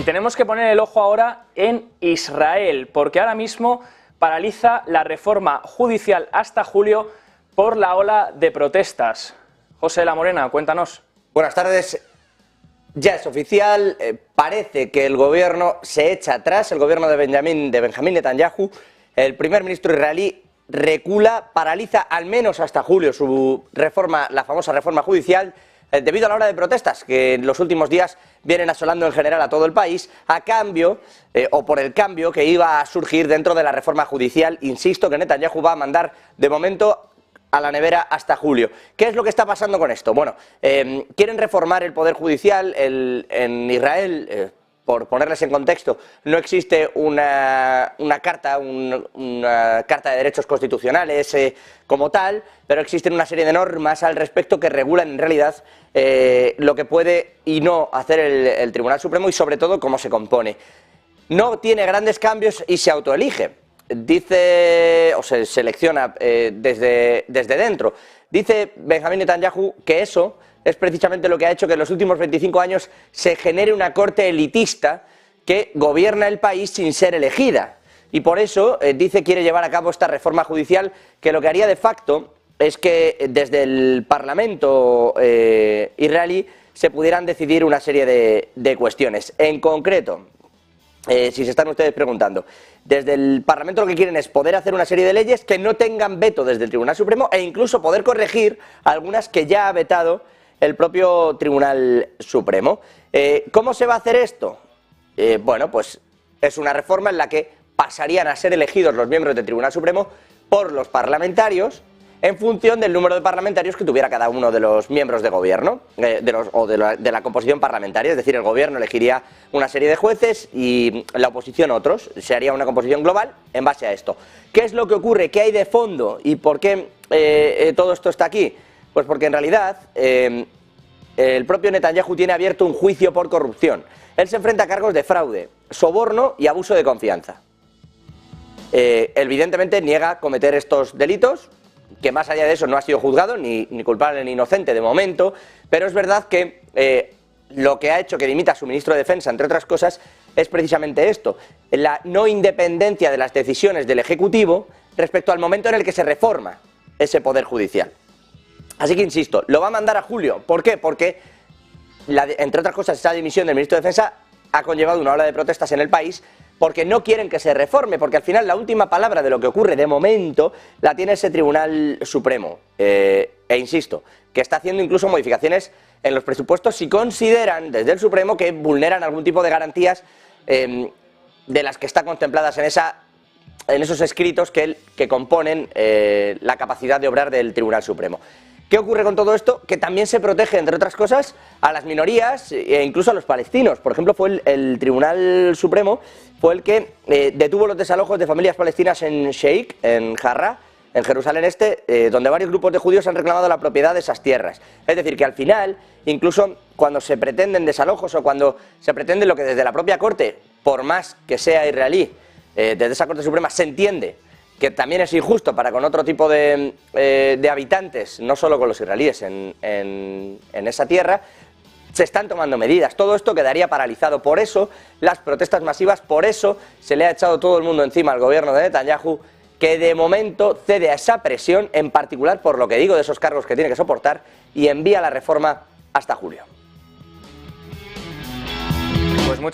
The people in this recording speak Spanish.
tenemos que poner el ojo ahora en Israel, porque ahora mismo paraliza la reforma judicial hasta julio por la ola de protestas. José de la Morena, cuéntanos. Buenas tardes. Ya es oficial, parece que el gobierno se echa atrás, el gobierno de Benjamín Netanyahu, el primer ministro israelí, recula, paraliza al menos hasta julio su reforma, la famosa reforma judicial, debido a la ola de protestas que en los últimos días vienen asolando en general a todo el país, a cambio, o por el cambio que iba a surgir dentro de la reforma judicial. Insisto que Netanyahu va a mandar de momento a la nevera hasta julio. ¿Qué es lo que está pasando con esto? Bueno, quieren reformar el poder judicial en Israel. Por ponerles en contexto, no existe una carta de derechos constitucionales como tal, pero existen una serie de normas al respecto que regulan en realidad lo que puede y no hacer el Tribunal Supremo y sobre todo cómo se compone. No tiene grandes cambios y se autoelige. Dice, o se selecciona desde dentro. Dice Benjamín Netanyahu que eso es precisamente lo que ha hecho que en los últimos 25 años se genere una corte elitista que gobierna el país sin ser elegida. Y por eso, dice, quiere llevar a cabo esta reforma judicial que lo que haría de facto es que desde el Parlamento israelí se pudieran decidir una serie de cuestiones. En concreto, si se están ustedes preguntando, desde el Parlamento lo que quieren es poder hacer una serie de leyes que no tengan veto desde el Tribunal Supremo e incluso poder corregir algunas que ya ha vetado el propio Tribunal Supremo. ¿Cómo se va a hacer esto? Bueno, pues es una reforma en la que pasarían a ser elegidos los miembros del Tribunal Supremo por los parlamentarios en función del número de parlamentarios que tuviera cada uno de los miembros de gobierno, de la composición parlamentaria. Es decir, el gobierno elegiría una serie de jueces y la oposición otros. Se haría una composición global en base a esto. ¿Qué es lo que ocurre? ¿Qué hay de fondo? ¿Y por qué todo esto está aquí? Pues porque en realidad el propio Netanyahu tiene abierto un juicio por corrupción. Él se enfrenta a cargos de fraude, soborno y abuso de confianza. Evidentemente niega cometer estos delitos, que más allá de eso no ha sido juzgado, ni culpable ni inocente de momento, pero es verdad que lo que ha hecho que dimita a su ministro de Defensa, entre otras cosas, es precisamente esto: la no independencia de las decisiones del Ejecutivo respecto al momento en el que se reforma ese poder judicial. Así que insisto, lo va a mandar a julio. ¿Por qué? Porque, entre otras cosas, esa dimisión del ministro de Defensa ha conllevado una ola de protestas en el país porque no quieren que se reforme, porque al final la última palabra de lo que ocurre de momento la tiene ese Tribunal Supremo. Insisto, que está haciendo incluso modificaciones en los presupuestos si consideran desde el Supremo que vulneran algún tipo de garantías de las que están contempladas en esos escritos que componen la capacidad de obrar del Tribunal Supremo. ¿Qué ocurre con todo esto? Que también se protege, entre otras cosas, a las minorías e incluso a los palestinos. Por ejemplo, fue el Tribunal Supremo fue el que detuvo los desalojos de familias palestinas en Sheikh, en Jarrah, en Jerusalén Este, donde varios grupos de judíos han reclamado la propiedad de esas tierras. Es decir, que al final, incluso cuando se pretenden desalojos o cuando se pretende lo que desde la propia Corte, por más que sea israelí, desde esa Corte Suprema se entiende que también es injusto para con otro tipo de habitantes, no solo con los israelíes en esa tierra, se están tomando medidas. Todo esto quedaría paralizado. Por eso las protestas masivas, por eso se le ha echado todo el mundo encima al gobierno de Netanyahu, que de momento cede a esa presión, en particular por lo que digo de esos cargos que tiene que soportar, y envía la reforma hasta julio. Pues